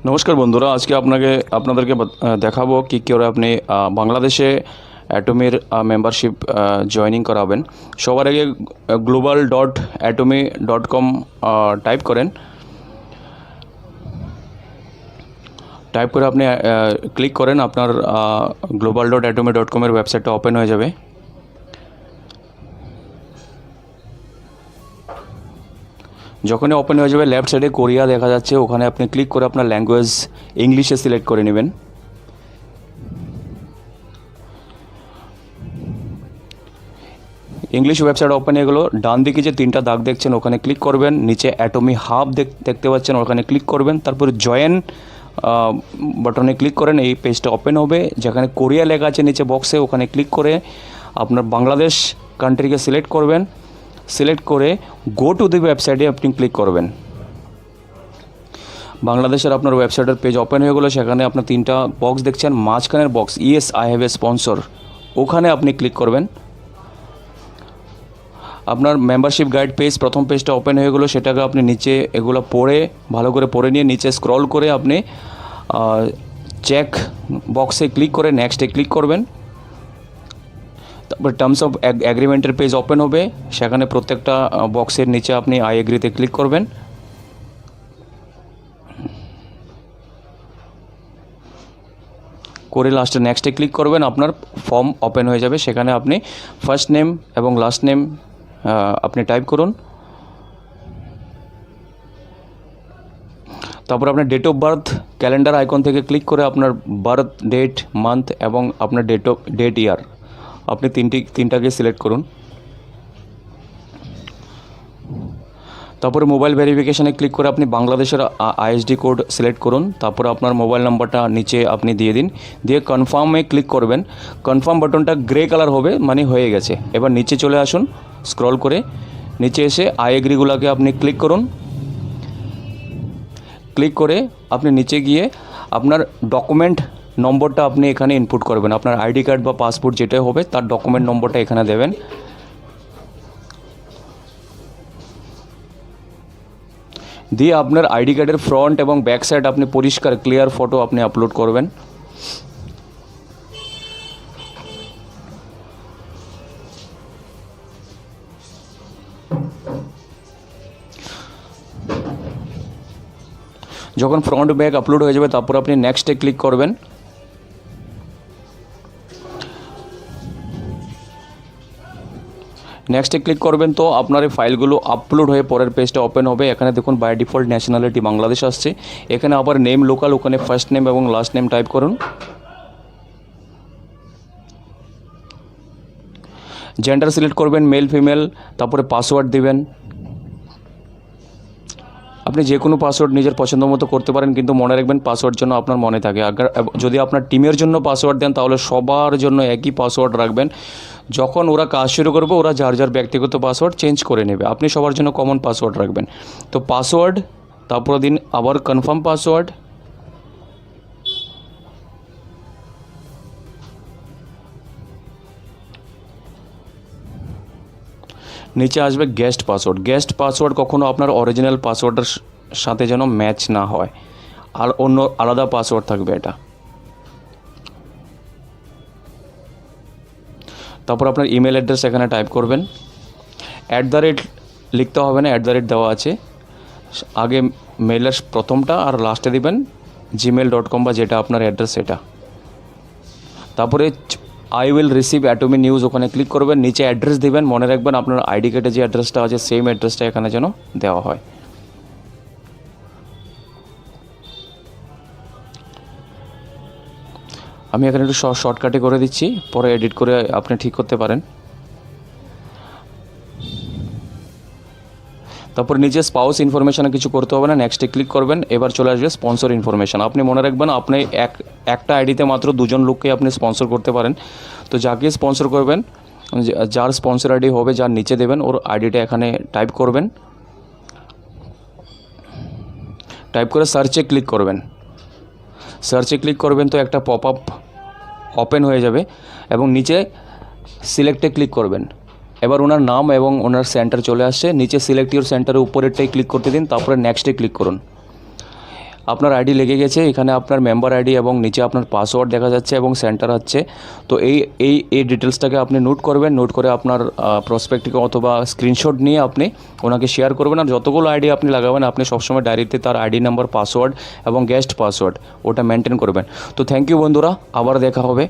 নমস্কার বন্ধুরা, আজকে আপনাদেরকে দেখাবো কি করে আপনি বাংলাদেশে অ্যাটমির মেম্বারশিপ জয়েনিং করাবেন। সবার আগে global.atomy.com টাইপ করেন। টাইপ করে আপনি ক্লিক করেন, আপনার global.atomy.com এর ওয়েবসাইটটা ওপেন হয়ে যাবে। যখনই ওপেন হয়ে যাবে লেফট সাইডে কোরিয়া দেখা যাচ্ছে, ওখানে আপনি ক্লিক করে আপনার ল্যাঙ্গুয়েজ ইংলিশে সিলেক্ট করে নেবেন। ইংলিশ ওয়েবসাইট ওপেন হয়ে গেলো। ডান দিকে যে তিনটা দাগ দেখছেন ওখানে ক্লিক করবেন, নিচে অ্যাটমি হাব দেখতে পাচ্ছেন ওখানে ক্লিক করবেন, তারপরে জয়েন বাটনে ক্লিক করেন। এই পেজটা ওপেন হবে, যেখানে কোরিয়া লেখা আছে নিচে বক্সে ওখানে ক্লিক করে আপনার বাংলাদেশ কান্ট্রিকে সিলেক্ট করবেন। সিলেক্ট করে গো টু দি ওয়েবসাইটে আপনি ক্লিক করবেন। বাংলাদেশের আপনার ওয়েবসাইটের পেজ ওপেন হয়ে গেলো। সেখানে আপনার তিনটা বক্স দেখছেন, মাঝখানের box yes I have a sponsor, ওখানে আপনি ক্লিক করবেন। আপনার মেম্বারশিপ গাইড পেজ প্রথম পেজটা ওপেন হয়ে গেলো। সেটাকে আপনি নিচে এগুলো পড়ে ভালো করে পড়ে নিয়ে নিচে স্ক্রল করে আপনি চেক বক্সে ক্লিক করে নেক্সটে ক্লিক করবেন। তারপর টার্মস অফ অ্যাগ্রিমেন্টের পেজ ওপেন হবে, সেখানে প্রত্যেকটা বক্সের নিচে আপনি আই এগ্রিতে ক্লিক করবেন। করে লাস্টে নেক্সটে ক্লিক করবেন, আপনার ফর্ম ওপেন হয়ে যাবে। সেখানে আপনি ফার্স্ট নেম এবং লাস্ট নেম আপনি টাইপ করুন। তারপর আপনার date of birth calendar icon থেকে ক্লিক করে আপনার বার্থ ডেট, মান্থ এবং আপনার ডেট ইয়ার আপনি তিনটাকে সিলেক্ট করুন। তারপরে মোবাইল ভেরিফিকেশানে ক্লিক করে আপনি বাংলাদেশের আইএসডি কোড সিলেক্ট করুন। তারপরে আপনার মোবাইল নাম্বারটা নিচে আপনি দিয়ে দিন, দিয়ে কনফার্মে ক্লিক করবেন। কনফার্ম বাটনটা গ্রে কালার হবে, মানে হয়ে গেছে। এবার নিচে চলে আসুন, স্ক্রল করে নিচে এসে আই এগ্রিগুলোকে আপনি ক্লিক করুন। ক্লিক করে আপনি নিচে গিয়ে আপনার ডকুমেন্ট নম্বরটা আপনি এখানে ইনপুট করবেন। আপনার আইডি কার্ড বা পাসপোর্ট যেটাই হবে তার ডকুমেন্ট নম্বরটা এখানে দেবেন। দিয়ে আপনার আইডি কার্ডের ফ্রন্ট এবং ব্যাক সাইড আপনি পরিষ্কার ক্লিয়ার ফটো আপনি আপলোড করবেন। যখন ফ্রন্ট ব্যাক আপলোড হয়ে যাবে তারপর আপনি নেক্সটে ক্লিক করবেন। নেক্সটে ক্লিক করবেন তো আপনার এই ফাইলগুলো আপলোড হয়ে পরের পেজটা ওপেন হবে। এখানে দেখুন বাই ডিফল্ট ন্যাশনালিটি বাংলাদেশ আসছে। এখানে আবার নেম লোকাল, ওখানে ফার্স্ট নেম এবং লাস্ট নেম টাইপ করুন। জেন্ডার সিলেক্ট করবেন, মেল ফিমেল, তারপরে পাসওয়ার্ড দিবেন। আপনি যে কোনো পাসওয়ার্ড নিজের পছন্দ মতো করতে পারেন, কিন্তু মনে রাখবেন পাসওয়ার্ড জন্য আপনার মনে থাকে। যদি আপনার টিমের জন্য পাসওয়ার্ড দেন তাহলে সবার জন্য একই পাসওয়ার্ড রাখবেন। যখন ওরা কাজ শুরু করবে ওরা যার যার ব্যক্তিগত পাসওয়ার্ড চেঞ্জ করে নেবে, আপনি সবার জন্য কমন পাসওয়ার্ড রাখবেন। তো পাসওয়ার্ড, তারপর দিন আবার কনফার্ম পাসওয়ার্ড। নিচে আসবে গেস্ট পাসওয়ার্ড। গেস্ট পাসওয়ার্ড কখনো আপনার অরিজিনাল পাসওয়ার্ডের সাথে যেন ম্যাচ না হয়, আর অন্য আলাদা পাসওয়ার্ড থাকবে এটা। তারপর আপনার ইমেল অ্যাড্রেস এখানে টাইপ করবেন। @ লিখতে হবে না, @ দেওয়া আছে। আগে মেলের প্রথমটা আর লাস্টে দিবেন gmail.com বা যেটা আপনার অ্যাড্রেস সেটা। তারপরে I will receive Atomy news, ওখানে ক্লিক করবেন। নিচে অ্যাড্রেস দিবেন, মনে রাখবেন আপনার আইডি কার্ডে যে অ্যাড্রেসটা আছে সেম অ্যাড্রেসটা এখানে যেন দেওয়া হয়। আমি এখানে একটু শর্টকাটে করে দিচ্ছি, পরে এডিট করে আপনি ঠিক করতে পারেন। তারপর নিচে স্পাউস ইনফরমেশানে কিছু করতে হবে না, নেক্সটে ক্লিক করবেন। এবার চলে আসবে স্পন্সর ইনফরমেশান। আপনি মনে রাখবেন আপনি একটা আইডিতে মাত্র 2জন লোককে আপনি স্পন্সর করতে পারেন। তো যাকে স্পন্সর করবেন, যার স্পন্সর আইডি হবে যার নিচে দেবেন ওর আইডিটা এখানে টাইপ করবেন। টাইপ করে সার্চে ক্লিক করবেন। সার্চে ক্লিক করবেন তো একটা পপ আপ ওপেন হয়ে যাবে এবং নিচে সিলেক্টে ক্লিক করবেন। এবার ওনার নাম এবং ওনার সেন্টার চলে আসছে। নিচে সিলেক্ট ইউর সেন্টারের উপরেরটাই ক্লিক করতে দিন, তারপরে নেক্সটে ক্লিক করুন। আপনার আইডি লেগে গেছে, এখানে আপনার মেম্বার আইডি এবং নিচে আপনার পাসওয়ার্ড দেখা যাচ্ছে এবং সেন্টার হচ্ছে। তো এই ডিটেলসটাকে আপনি নোট করবেন, নোট করে আপনার প্রসপেক্টকে অথবা স্ক্রিনশট নিয়ে আপনি ওনাকে শেয়ার করবেন। আর যতগুলো আইডি আপনি লাগাবেন আপনি সবসময় ডায়েরিতে তার আইডি নাম্বার, পাসওয়ার্ড এবং গেস্ট পাসওয়ার্ড ওটা মেনটেন করবেন। তো থ্যাংক ইউ বন্ধুরা, আবার দেখা হবে।